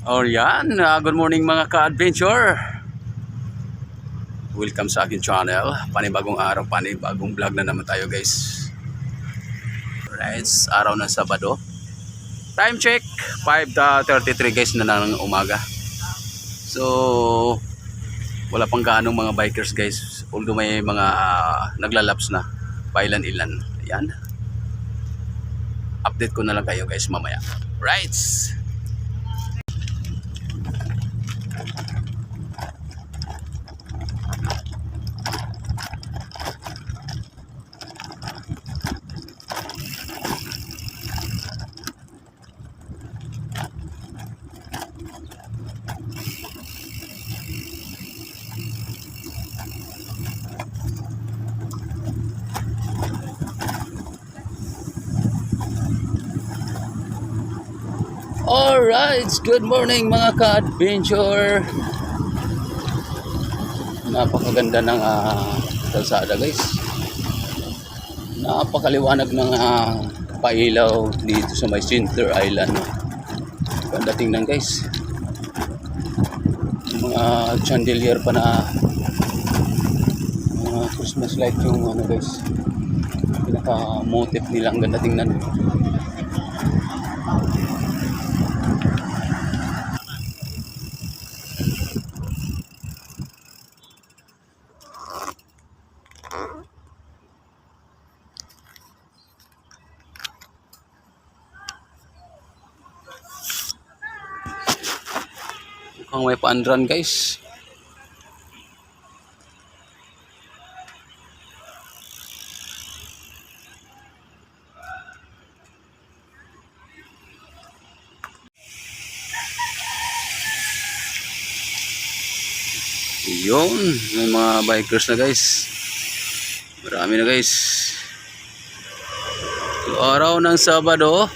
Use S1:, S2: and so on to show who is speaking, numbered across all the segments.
S1: Oh yan, good morning mga ka-adventure. Welcome sa akin channel. Panibagong araw, panibagong vlog na naman tayo guys. Right, araw ng Sabado. Time check, 5:33 guys na ng umaga. So, wala pang gaanong mga bikers guys. Although may mga naglalaps na, pailan-ilan. Yan. Update ko na lang kayo guys mamaya. Right. Alright, good morning mga ka-adventure. Napakaganda ng kalsada guys. Napakaliwanag ng pailaw dito sa may Center Island. Ganda tingnan guys. Mga chandelier pa na mga Christmas light yung ano guys. Pinaka-motif nila, ang ganda tingnan. Mukhang may paandran guys. Yun, may mga bikers na guys. Marami na guys. Araw ng Sabado,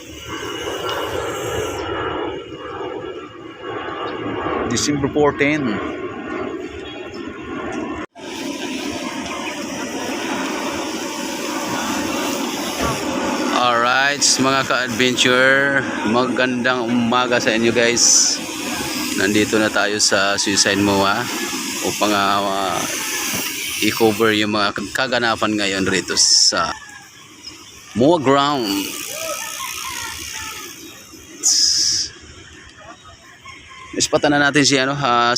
S1: December 14. Alright, mga ka-adventure, magandang umaga sa inyo guys. Nandito na tayo sa Suicide MOA upang i-cover yung mga kaganapan ngayon rito sa MOA ground. Ispatan na natin si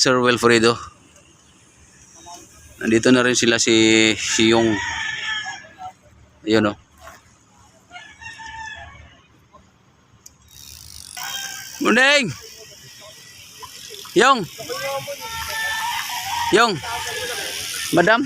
S1: Sir Wilfredo. Nandito na rin sila si Yung. Ayun oh. Morning. Yung. Yung. Madam.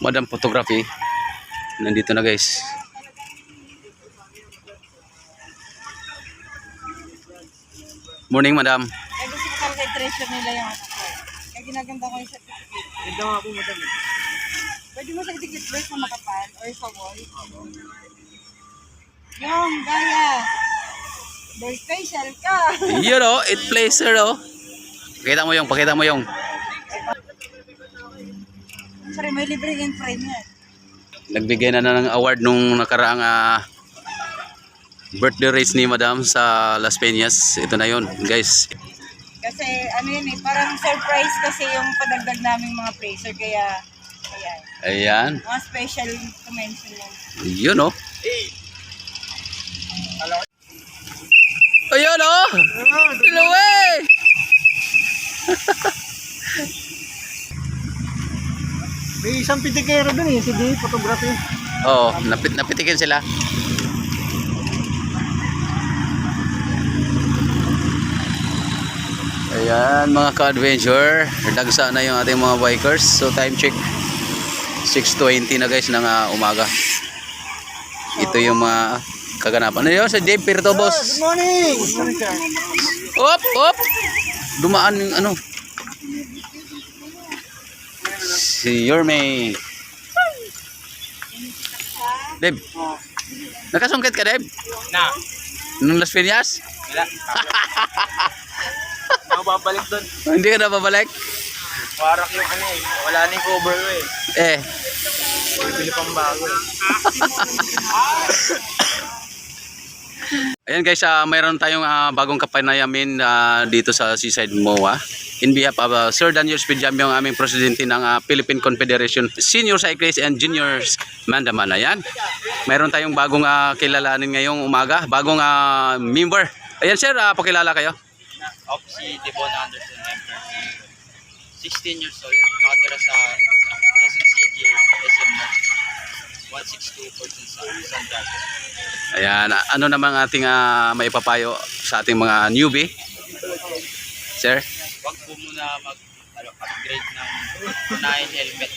S1: Madam Photography. Nandito na guys. Morning, madam.
S2: Ay, gusto ko talaga i-treasure nila yung ako ko. Kaya ginaganda ko yung certificate. Ganda nga po, madam. Pwede mo sa itikit break na makapal or sa wall. Yung, gaya. Very special ka.
S1: Yun oh, it placer oh. Pakita mo yung, pakita mo yung.
S2: Sorry, may libre in frame yan.
S1: Nagbigay na ng award nung nakaraang birthday race ni madam sa Las Peñas. Ito na yun guys.
S2: Kasi ano yun eh, parang surprise kasi yung padagdag naming mga placer. Kaya, ayan.
S1: Ayan.
S2: Mga special to mention yan.
S1: Yun oh. Ayun oh. Hello eh.
S3: May isang pitikero dun eh, si D, photography.
S1: Oh, napitikin sila. Ayan mga ka-adventure, dagsa na yung ating mga bikers. So time check 6:20 na guys ng umaga. Ito yung mga kaganapan. Ano yun? Sa Dave Pirto boss.
S3: Good morning! Good morning, sir.
S1: Op! Op! Dumaan yung ano. Si Yorme. Dave. Nakasungkit ka, Dave?
S3: Na.
S1: Nung Las Piñas?
S3: Wala. Ako babalik doon.
S1: Hindi ka na babalik?
S3: Parang yung ano eh. Wala na yung cover ko eh.
S1: Eh.
S3: Bibili pang bago eh.
S1: Ayan guys, mayroon tayong bagong kapanayamin dito sa Seaside MOA. In behalf of Sir Daniel Spidjam, yung aming presidente ng Philippine Confederation Senior Cyclists and Juniors Mandaman. Ayan, mayroon tayong bagong kilalanin ngayong umaga, bagong member. Ayan sir, pakilala kayo.
S3: Ako si Devon Anderson, 16 years old, nakatira sa Quezon City, SM North, 162 Fortune San Diego.
S1: Ayan, ano namang ating maipapayo sa ating mga newbie? Sir?
S3: Huwag po muna mag-upgrade ng unahin helmet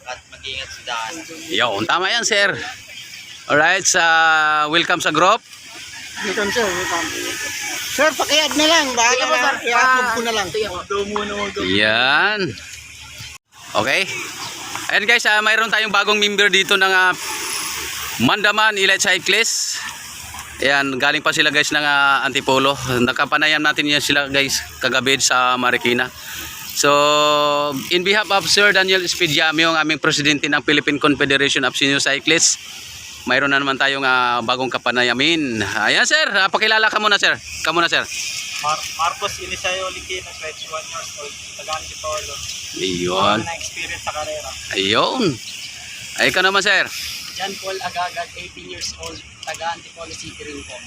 S3: at mag-ingat sa daan.
S1: Yo, tama yan sir. Alright, welcome sa group.
S3: Welcome sir, welcome. Sir, pakiad na lang. Baka na, i-upload ko na lang.
S1: Yan. Okay. Ayan guys, mayroon tayong bagong member dito ng Mandaman Elite Cyclist. Ayan, galing pa sila guys ng Antipolo. Nakapanayam natin yan sila guys kagabi sa Marikina. So, in behalf of Sir Daniel Spidjam, yung aming presidente ng Philippine Confederation of Senior Cyclists, mayroon na naman tayong bagong kapanayamin. Ayan sir, pakilala ka muna sir. Kamuna sir.
S3: Marcos Ilisayo Liquino, 21 years old, Taga-Antipolo.
S1: Ayun.
S3: Na-experience sa karera.
S1: Ayun. Ay ka naman sir.
S4: John Paul Agagad, 18 years old, taga-Antipolo City rin po.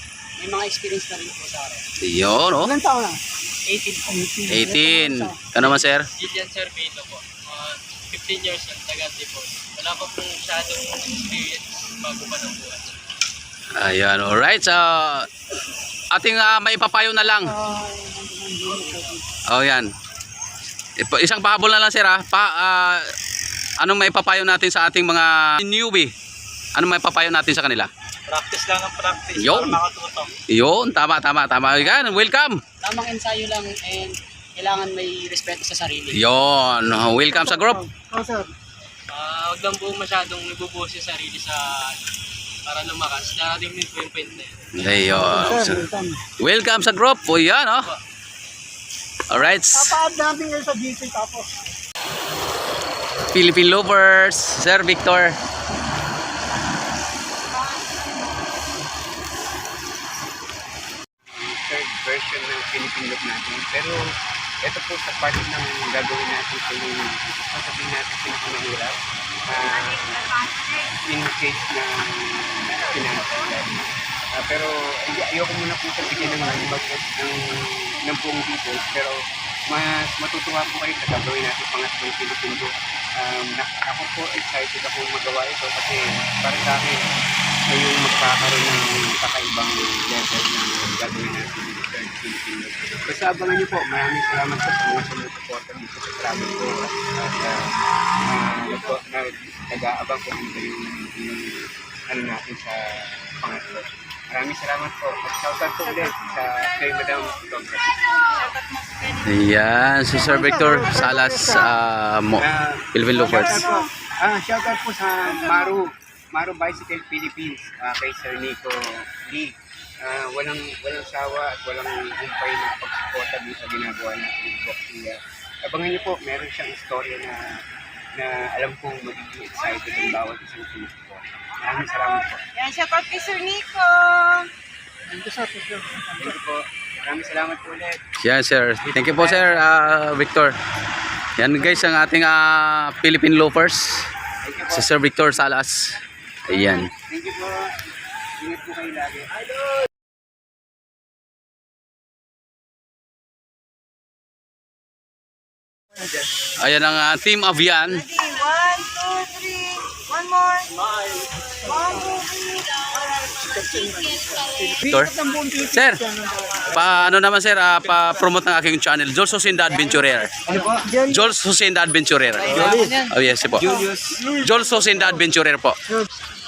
S4: May mga experience na rin po sa akin.
S1: Ayun oh.
S3: Ilan taon na?
S4: 18 po.
S1: 18. Ka naman sir.
S4: Gillian Servito po. 15 years old, taga-Antipolo. Wala pa pong masyadong experience bago pa ng buwan.
S1: Ayan, alright. So, ating maipapayo na lang. Oh, yan. Isang pahabol na lang sir anong maipapayo natin sa ating mga newbie? Anong maipapayo natin sa kanila?
S3: Practice lang ang practice.
S1: Yun.
S3: Para makatuto.
S1: Yun, tama. Yan, welcome.
S4: Tamang ensayo lang and kailangan may respeto sa sarili.
S1: Yun, welcome sa group.
S3: Oh, sir.
S4: Huwag lang po masyadong nabubuhos yung sarili sa para lumakas. Darating din po yung point na yun.
S1: Ayun. Welcome sa group. O yan, oh. Alright.
S3: Papaad natin ngayon sa GC tapos.
S1: Philippine Lovers, Sir Victor.
S5: Third version ng Philippine look natin. Pero ito po sa part ng gagawin natin sa yung sasabihin natin pinakamahirap in case na financial level. Pero ayoko muna po sa bigyan ng buong details. Pero mas matutuwa po kayo sa gagawin natin pangatlong Philippine look. Ako po excited ako magawa ito kasi para sa akin yung magkakaroon ng kakaibang level ng gagawin natin sa third Philippine look. Basta abangan niyo po, maraming salamat po sa mga sumusuporta dito sa travel ko at nag-aabang po dito yung ano natin sa pangatlo. Maraming salamat po at shoutout po ulit sa kay Madam Photography.
S1: Ayan, si Sir Victor Salas Philippine Lovers.
S5: Shoutout po sa Maru Bicycle Philippines kay Sir Nico Lee. Walang sawa at walang humpay na pagsuporta dito sa ginagawa natin ng boxing. Abangan niyo po, meron siyang istorya na alam kong magiging excited ang bawat isang sumusuporta. Maraming salamat po.
S2: Yan, shout out kay Sir Nico.
S5: Thank you po. Maraming salamat po ulit.
S1: Yan sir. Thank you po sir Victor. Yan guys ang ating Philippine Lovers.
S5: Thank you po.
S1: Si Sir Victor Salas. Ayan.
S5: Thank you po. Ingat po kayo lagi.
S1: Ayan ang Team Avian.
S2: Ready? 1, 2, 3. One more. 1, 2, 3.
S1: Victor. Sir, paano naman sir, pa-promote ng aking channel, Jules Hussein the Adventurer.
S3: Ano po?
S1: Jules Hussein the Adventurer. Oh yes po. Jules Hussein the Adventurer po.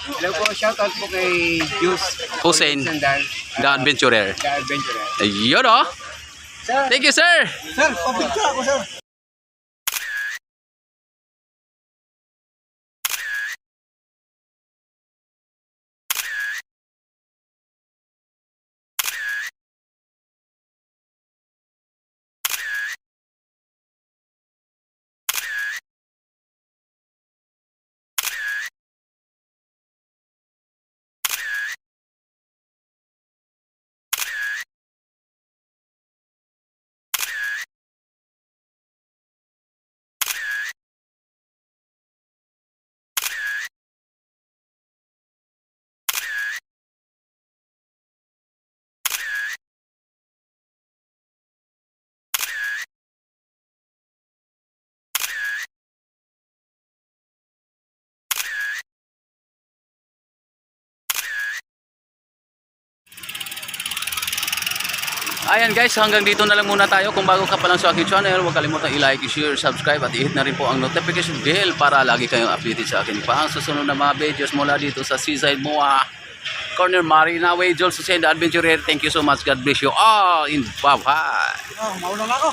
S5: Hello po, shoutout po kay Juice
S1: Hussein
S5: Sandal,
S1: the Adventurer.
S5: The Adventurer.
S1: Ayun oh. Thank you sir.
S3: Sir, pabigta ako sir.
S1: Ayan guys, hanggang dito na lang muna tayo. Kung bago ka pa lang sa aking channel, huwag kalimutan i-like, i-share, subscribe at i-hit na rin po ang notification bell para lagi kayong updated sa akin pa ang susunod na mga videos mula dito sa Seaside Moa Corner Marina Way, Joel Susenda Adventurer. Thank you so much. God bless you all. In bye-bye.
S2: Mauna na ako.